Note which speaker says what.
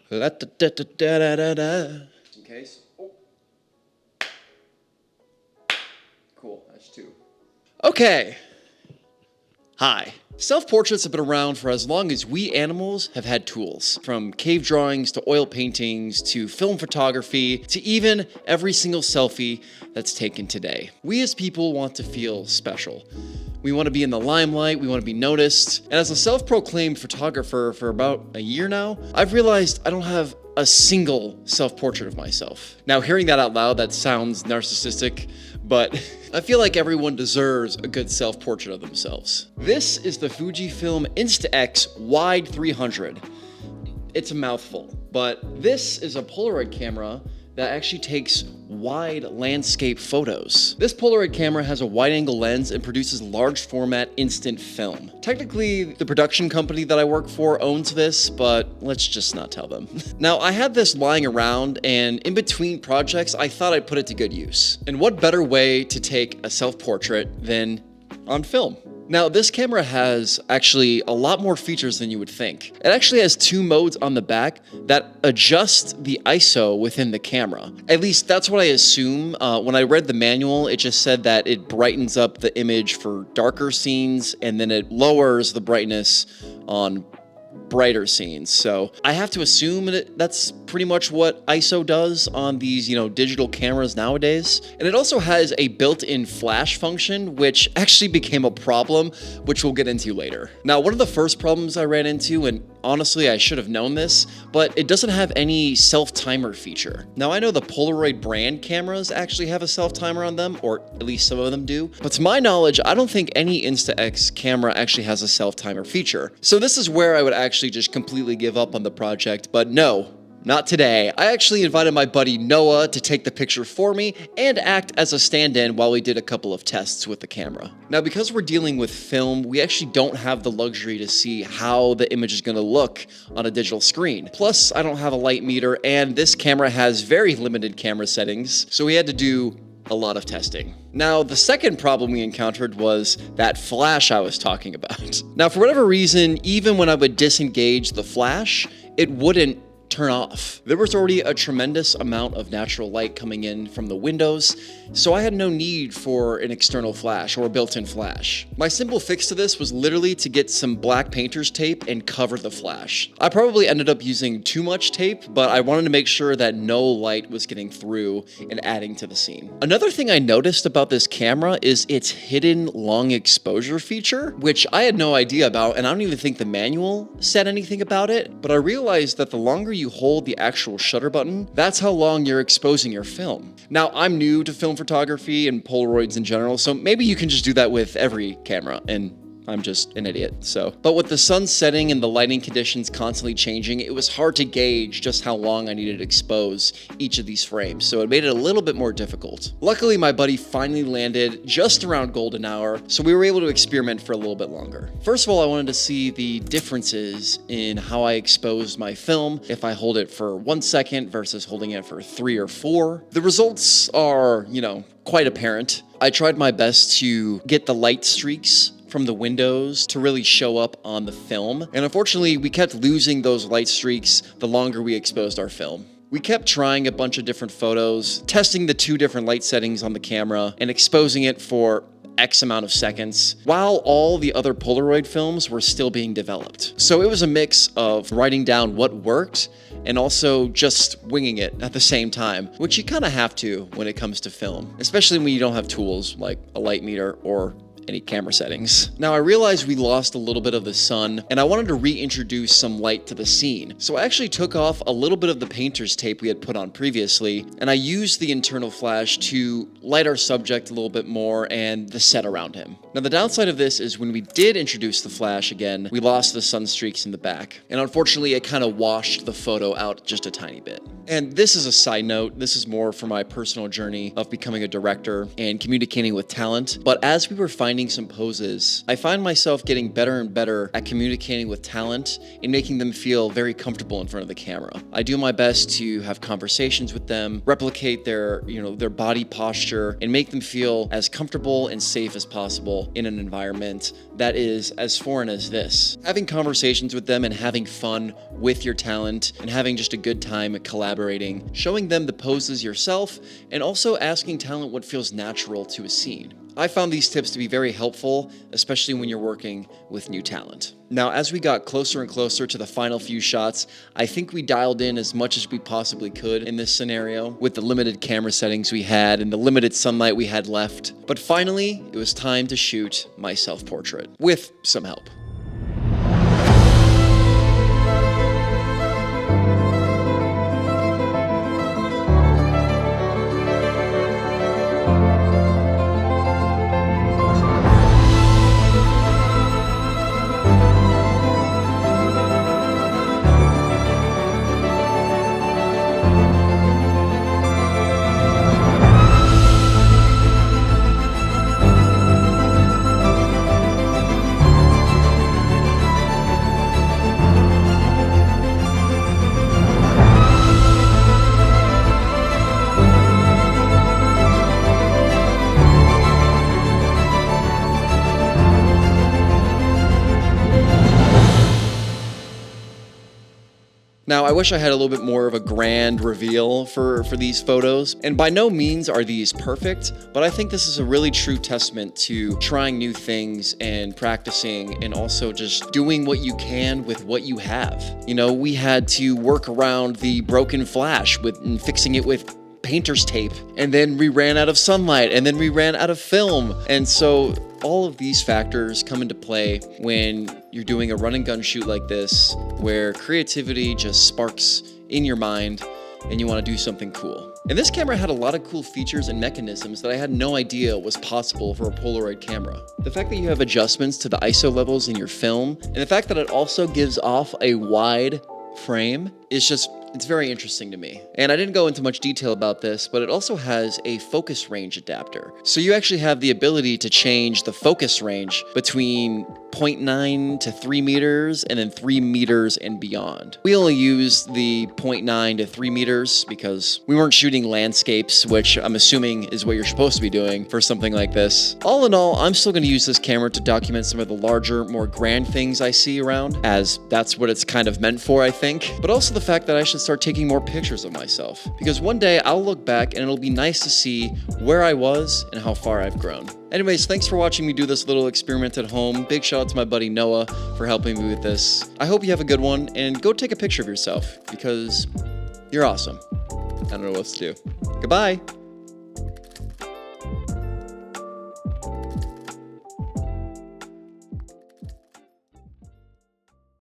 Speaker 1: In case. Oh. Cool, that's two. Okay. Hi. Self-portraits have been around for as long as we animals have had tools. From cave drawings to oil paintings to film photography to even every single selfie that's taken today. We as people want to feel special. We want to be in the limelight, we want to be noticed. And as a self-proclaimed photographer for about a year now, I've realized I don't have a single self-portrait of myself. Now, hearing that out loud, that sounds narcissistic, but I feel like everyone deserves a good self-portrait of themselves. This is the Fujifilm InstaX Wide 300. It's a mouthful, but this is a Polaroid camera that actually takes wide landscape photos. This Polaroid camera has a wide-angle lens and produces large format instant film. Technically, the production company that I work for owns this, but let's just not tell them. Now, I had this lying around, and in between projects, I thought I'd put it to good use. And what better way to take a self-portrait than on film? Now, this camera has actually a lot more features than you would think. It actually has two modes on the back that adjust the ISO within the camera. At least that's what I assume. When I read the manual, it just said that it brightens up the image for darker scenes and then it lowers the brightness on brighter scenes. So I have to assume that's pretty much what ISO does on these, digital cameras nowadays. And it also has a built-in flash function, which actually became a problem, which we'll get into later. Now, one of the first problems I ran into, and honestly, I should have known this, but it doesn't have any self-timer feature. Now, I know the Polaroid brand cameras actually have a self-timer on them, or at least some of them do, but to my knowledge, I don't think any InstaX camera actually has a self-timer feature. So this is where I would actually just completely give up on the project, but no, not today. I actually invited my buddy Noah to take the picture for me and act as a stand-in while we did a couple of tests with the camera. Now, because we're dealing with film, we actually don't have the luxury to see how the image is gonna look on a digital screen. Plus, I don't have a light meter, and this camera has very limited camera settings, so we had to do a lot of testing. Now, the second problem we encountered was that flash I was talking about. Now, for whatever reason, even when I would disengage the flash, it wouldn't turn off. There was already a tremendous amount of natural light coming in from the windows, so I had no need for an external flash or a built-in flash. My simple fix to this was literally to get some black painter's tape and cover the flash. I probably ended up using too much tape, but I wanted to make sure that no light was getting through and adding to the scene. Another thing I noticed about this camera is its hidden long exposure feature, which I had no idea about, and I don't even think the manual said anything about it, but I realized that the longer you hold the actual shutter button, that's how long you're exposing your film. Now, I'm new to film photography and Polaroids in general, so maybe you can just do that with every camera, and I'm just an idiot, But with the sun setting and the lighting conditions constantly changing, it was hard to gauge just how long I needed to expose each of these frames, so it made it a little bit more difficult. Luckily, my buddy finally landed just around golden hour, so we were able to experiment for a little bit longer. First of all, I wanted to see the differences in how I exposed my film if I hold it for 1 second versus holding it for 3 or 4. The results are, quite apparent. I tried my best to get the light streaks from the windows to really show up on the film. And unfortunately, we kept losing those light streaks the longer we exposed our film. We kept trying a bunch of different photos, testing the 2 different light settings on the camera and exposing it for X amount of seconds, while all the other Polaroid films were still being developed. So it was a mix of writing down what worked and also just winging it at the same time, which you kind of have to when it comes to film, especially when you don't have tools like a light meter or any camera settings. Now, I realized we lost a little bit of the sun and I wanted to reintroduce some light to the scene. So I actually took off a little bit of the painter's tape we had put on previously, and I used the internal flash to light our subject a little bit more and the set around him. Now, the downside of this is when we did introduce the flash again, we lost the sun streaks in the back. And unfortunately, it kind of washed the photo out just a tiny bit. And this is a side note. This is more for my personal journey of becoming a director and communicating with talent. But as we were finding finding some poses, I find myself getting better and better at communicating with talent and making them feel very comfortable in front of the camera. I do my best to have conversations with them, replicate their body posture, and make them feel as comfortable and safe as possible in an environment that is as foreign as this. Having conversations with them and having fun with your talent and having just a good time at collaborating, showing them the poses yourself, and also asking talent what feels natural to a scene. I found these tips to be very helpful, especially when you're working with new talent. Now, as we got closer and closer to the final few shots, I think we dialed in as much as we possibly could in this scenario with the limited camera settings we had and the limited sunlight we had left. But finally, it was time to shoot my self-portrait with some help. Now, I wish I had a little bit more of a grand reveal for these photos, and by no means are these perfect, but I think this is a really true testament to trying new things and practicing and also just doing what you can with what you have. You know, we had to work around the broken flash and fixing it with painter's tape, and then we ran out of sunlight, and then we ran out of film, and so all of these factors come into play when you're doing a run and gun shoot like this, where creativity just sparks in your mind and you want to do something cool. And this camera had a lot of cool features and mechanisms that I had no idea was possible for a Polaroid camera. The fact that you have adjustments to the ISO levels in your film, and the fact that it also gives off a wide frame is just, it's very interesting to me. And I didn't go into much detail about this, but it also has a focus range adapter. So you actually have the ability to change the focus range between 0.9 to 3 meters and then 3 meters and beyond. We only used the 0.9 to 3 meters because we weren't shooting landscapes, which I'm assuming is what you're supposed to be doing for something like this. All in all, I'm still going to use this camera to document some of the larger, more grand things I see around, as that's what it's kind of meant for, I think. But also the fact that I should start taking more pictures of myself, because one day I'll look back and it'll be nice to see where I was and how far I've grown. Anyways, thanks for watching me do this little experiment at home. Big shout out to my buddy Noah for helping me with this. I hope you have a good one, and go take a picture of yourself because you're awesome. I don't know what else to do. Goodbye.